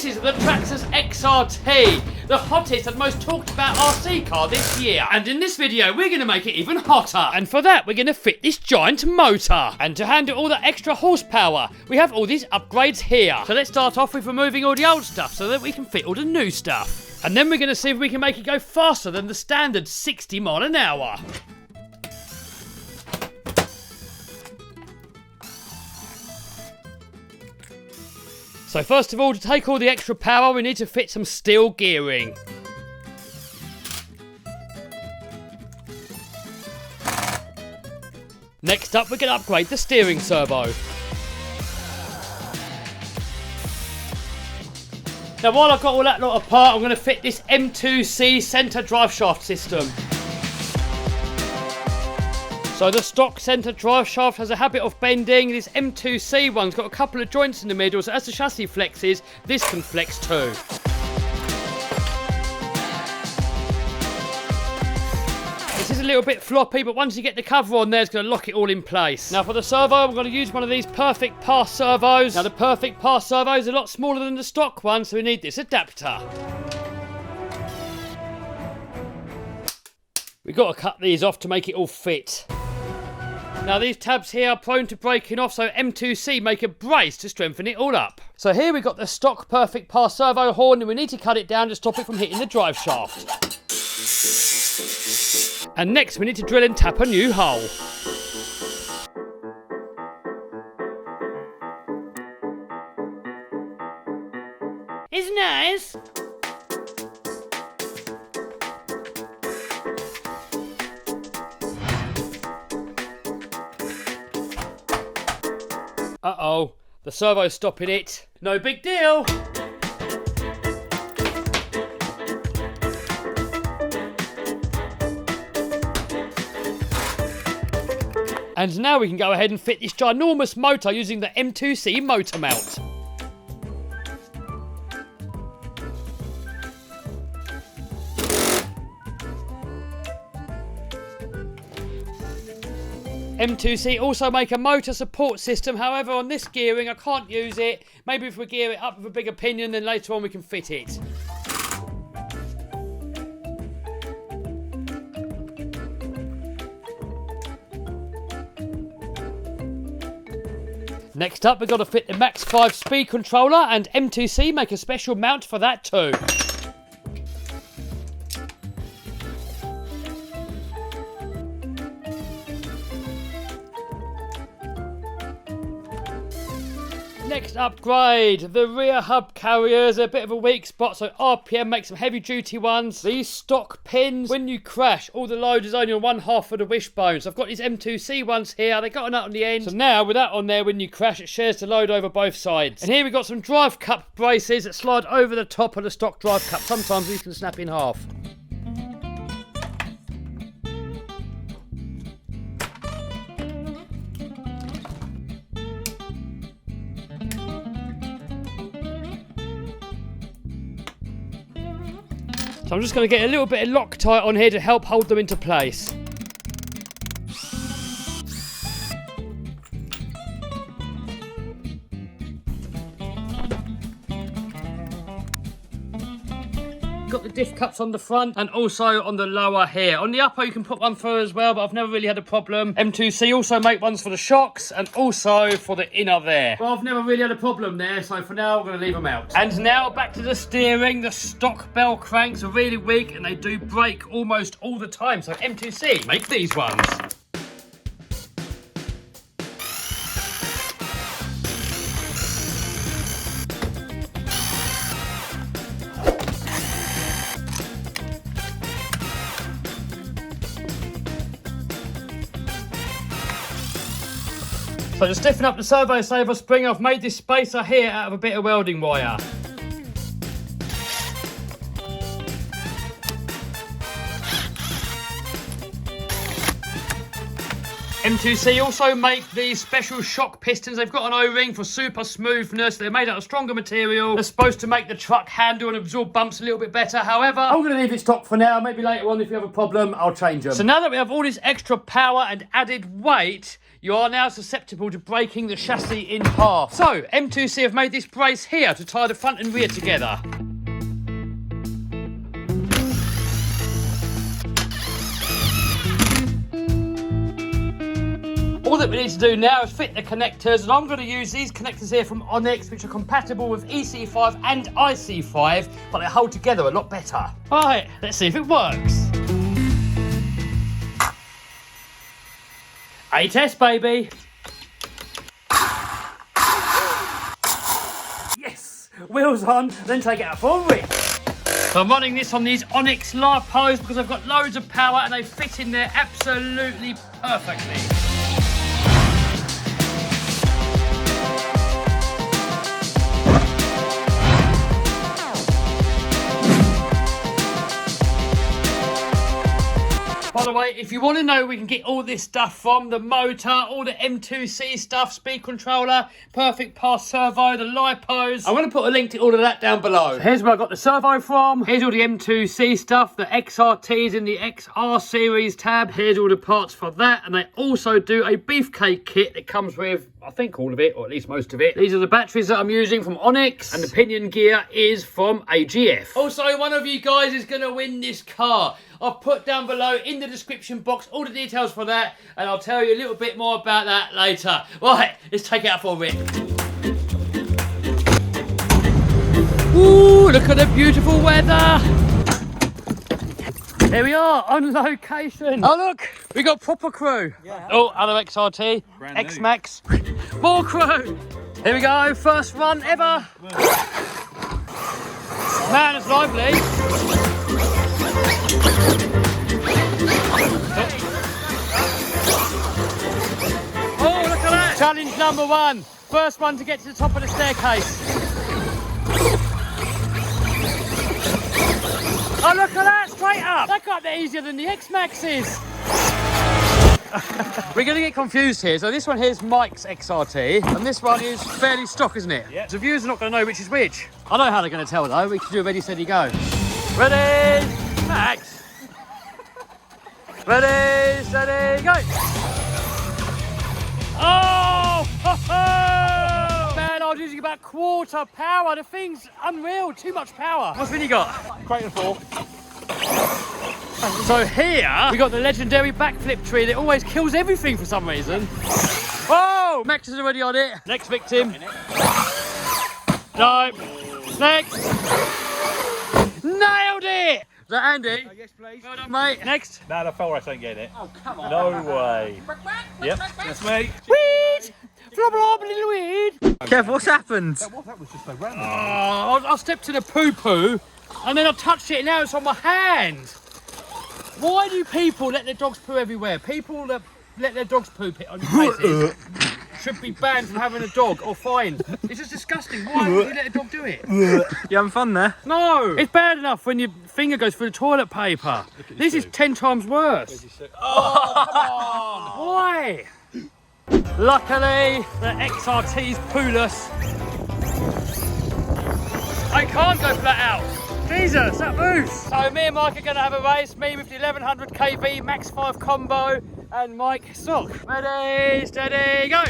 This is the TRAXXAS XRT, the hottest and most talked about RC car this year. And in this video, we're going to make it even hotter. And for that, we're going to fit this giant motor. And to handle all that extra horsepower, we have all these upgrades here. So let's start off with removing all the old stuff so that we can fit all the new stuff. And then we're going to see if we can make it go faster than the standard 60 mile an hour. So first of all, to take all the extra power, we need to fit some steel gearing. Next up, we're going to upgrade the steering servo. Now while I've got all that lot apart, I'm going to fit this M2C centre drive shaft system. So the stock centre drive shaft has a habit of bending. This M2C one's got a couple of joints in the middle, so as the chassis flexes, this can flex too. This is a little bit floppy, but once you get the cover on there, it's going to lock it all in place. Now for the servo, I'm going to use one of these Perfect Pass servos. Now the Perfect Pass servo is a lot smaller than the stock one, so we need this adapter. We've got to cut these off to make it all fit. Now these tabs here are prone to breaking off, so M2C make a brace to strengthen it all up. So here we've got the stock Perfect Pass servo horn, and we need to cut it down to stop it from hitting the drive shaft. And next we need to drill and tap a new hole. It's nice. Uh-oh, the servo's stopping it. No big deal. And now we can go ahead and fit this ginormous motor using the M2C motor mount. M2C also make a motor support system, however on this gearing I can't use it. Maybe if we gear it up with a bigger pinion, then later on we can fit it. Next up we've got to fit the Max 5 speed controller, and M2C make a special mount for that too. Next upgrade, the rear hub carriers are a bit of a weak spot, so RPM makes some heavy duty ones. These stock pins, when you crash, all the load is only on one half of the wishbone. So I've got these M2C ones here, they got a nut on the end. So now with that on there, when you crash, it shares the load over both sides. And here we've got some drive cup braces that slide over the top of the stock drive cup. Sometimes these can snap in half. So I'm just going to get a little bit of Loctite on here to help hold them into place. Got the diff cups on the front and also on the lower here. On the upper you can put one through as well, but I've never really had a problem. M2C also make ones for the shocks and also for the inner there. But I've never really had a problem there, so for now I'm going to leave them out. And now back to the steering. The stock bell cranks are really weak and they do break almost all the time, so M2C make these ones. So to stiffen up the servo saver spring, I've made this spacer here out of a bit of welding wire. M2C also make these special shock pistons. They've got an O-ring for super smoothness. They're made out of stronger material. They're supposed to make the truck handle and absorb bumps a little bit better. However, I'm going to leave it stock for now. Maybe later on, if you have a problem, I'll change them. So now that we have all this extra power and added weight, you are now susceptible to breaking the chassis in half. So, M2C have made this brace here to tie the front and rear together. All that we need to do now is fit the connectors, and I'm going to use these connectors here from Onyx, which are compatible with EC5 and IC5, but they hold together a lot better. Alright, let's see if it works. A-test, baby. Yes! Wheels on, then take it out for a rip. So I'm running this on these Onyx LiPos because I've got loads of power and they fit in there absolutely perfectly. By the way, if you want to know where we can get all this stuff from, the motor, all the M2C stuff, speed controller, perfect pass servo, the LiPos, I'm going to put a link to all of that down below. So here's where I got the servo from. Here's all the M2C stuff, the XRTs in the XR series tab. Here's all the parts for that. And they also do a beefcake kit that comes with, I think, all of it, or at least most of it. These are the batteries that I'm using from Onyx, and the pinion gear is from AGF. Also, one of you guys is going to win this car. I've put down below in the description box all the details for that, and I'll tell you a little bit more about that later. Right, let's take it out for a rip. Ooh, look at the beautiful weather. Here we are, on location. Oh look, we got proper crew. Yeah. Oh, other XRT, X-Max. More crew. Here we go, first run ever. Man, it's lively. Oh, look at that. Challenge number 1. First one to get to the top of the staircase. Oh, look at that, straight up. That got there easier than the X-Maxes. We're going to get confused here. So this one here is Mike's XRT, and this one is fairly stock, isn't it? Yep. So viewers are not going to know which is which. I know how they're going to tell, though. We can do a ready, steady, go. Ready, Max. Ready, steady, go. Oh! Ho, ho! Man, I was using about quarter power. The thing's unreal. Too much power. What's Vinny got? Crate of 4. So here, we got the legendary backflip tree that always kills everything for some reason. Oh! Max is already on it. Next victim. No. Next. Nailed it! Is that Andy? Yes, please. Well done, mate. Next. No, the fell rest ain't getting it. Oh, come on. No way. Yep, that's me. Weed! Flop, flop, little weed. Kev, what's happened? That was just so random. Oh, I stepped in a poo-poo and then I touched it and now it's on my hand. Why do people let their dogs poo everywhere? People that let their dogs poop it on your faces should be banned from having a dog or fined. It's just disgusting. Why would you let a dog do it? You having fun there? No, it's bad enough when your finger goes through the toilet paper. This is 10 times worse. Oh, come on. Why? Luckily, the XRT's pooless. I can't go flat out. Jesus, that moves. So me and Mike are going to have a race. Me with the 1100 kV Max 5 combo and Mike stock. Ready, steady, go.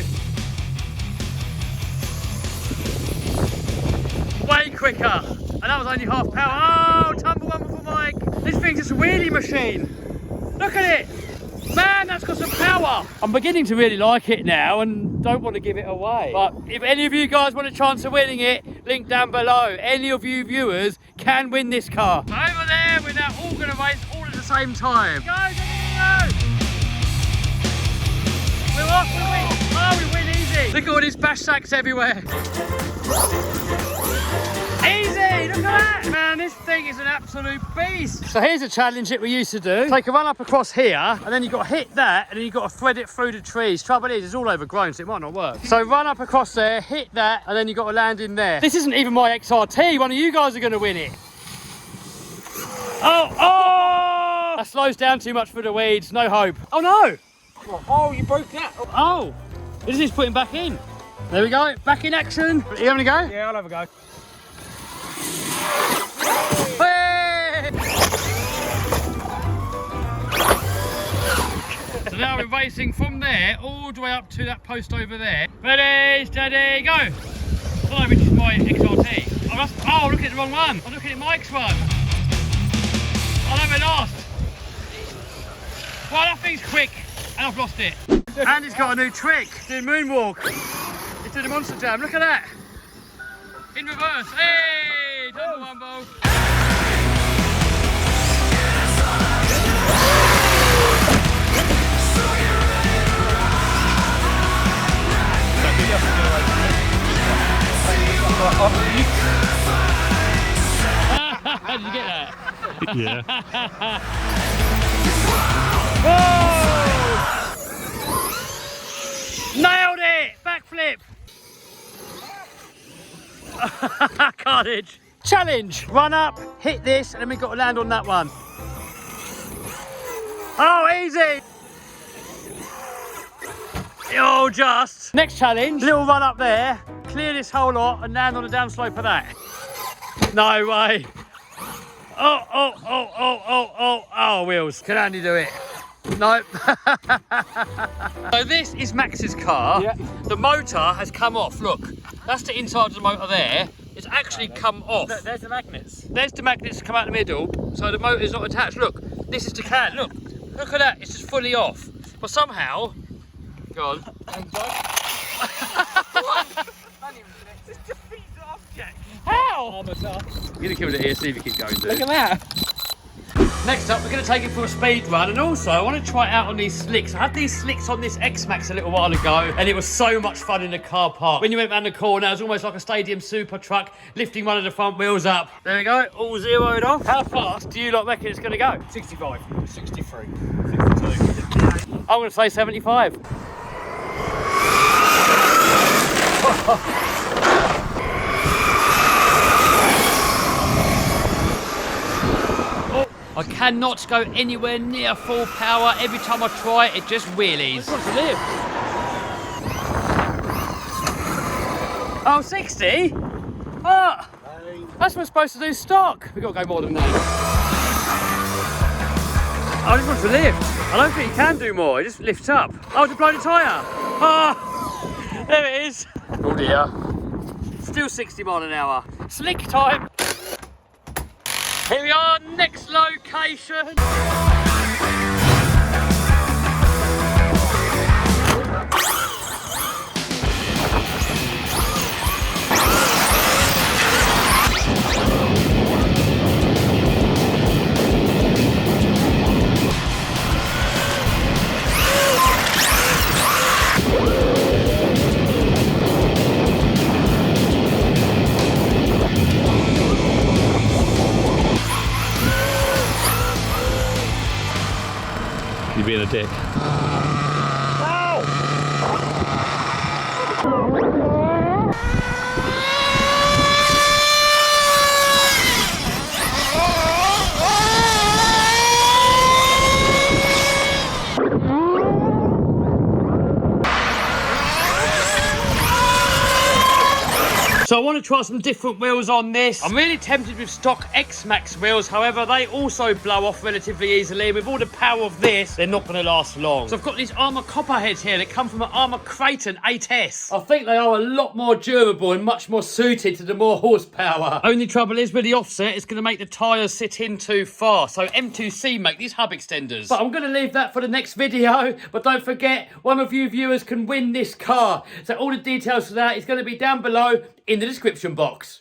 Way quicker. And that was only half power. Oh, tumble one for Mike. This thing's just a wheelie machine. Look at it. Man, that's got some power. I'm beginning to really like it now and don't want to give it away. But if any of you guys want a chance of winning it, link down below. Any of you viewers can win this car. Over there, we're now all going to race all at the same time. Go, go, go, go. We're off, we win. Oh, we win easy. Look at all these bash sacks everywhere. Easy, look at that! Man, this thing is an absolute beast. So here's a challenge that we used to do. Take a run up across here, and then you've got to hit that, and then you've got to thread it through the trees. Trouble is, it's all overgrown, so it might not work. So run up across there, hit that, and then you've got to land in there. This isn't even my XRT. One of you guys are going to win it. Oh, oh! That slows down too much for the weeds. No hope. Oh, no! Oh, you broke that. Oh, this is putting back in. There we go, back in action. You having a go? Yeah, I'll have a go. Hey! So now we're racing from there all the way up to that post over there. Ready, steady, go! I don't know which is my XRT. Oh, look at the wrong one. I'm looking at Mike's one. I know we're lost. Well, that thing's quick, and I've lost it. And he's got a new trick, doing moonwalk. He's doing a monster jam, look at that. In reverse, hey, double one ball. How did you get that? Yeah. Whoa! Nailed it! Backflip! Carnage! Challenge! Run up, hit this, and then we've got to land on that one. Oh, easy! Oh, just. Next challenge, little run up there, clear this whole lot, and land on the downslope of that. No way. Oh, wheels. Can Andy do it? No. So this is Max's car. Yeah. The motor has come off. Look, that's the inside of the motor there. It's actually come off. There's the magnets. There's the magnets come out the middle, so the motor's not attached. Look, this is the can. Look at that. It's just fully off. But somehow, go on. How? You're gonna kill it here, see if you keep going. Look at that. Next up, we're going to take it for a speed run, and also I want to try it out on these slicks. I had these slicks on this X-Max a little while ago, and it was so much fun in the car park. When you went round the corner, it was almost like a stadium super truck, lifting one of the front wheels up. There we go, all zeroed off. How fast do you lot reckon it's going to go? 65, 63, 62. I'm going to say 75. I cannot go anywhere near full power. Every time I try it just wheelies. What's the lift? Oh, 60? Ah, that's what we're supposed to do stock. We've got to go more than that. I just want to lift. I don't think you can do more. It just lifts up. Oh, to blow the tyre. Ah, there it is. Oh dear. Still 60 miles an hour. Slick time. Here we are, next location. You're being a dick. So I want to try some different wheels on this. I'm really tempted with stock X-Max wheels, however, they also blow off relatively easily. With all the power of this, they're not going to last long. So I've got these Armour Copperheads here that come from an Armour Creighton 8S. I think they are a lot more durable and much more suited to the more horsepower. Only trouble is with the offset, it's going to make the tyres sit in too far. So M2C make these hub extenders. But I'm going to leave that for the next video. But don't forget, one of you viewers can win this car. So all the details for that is going to be down below in the description box.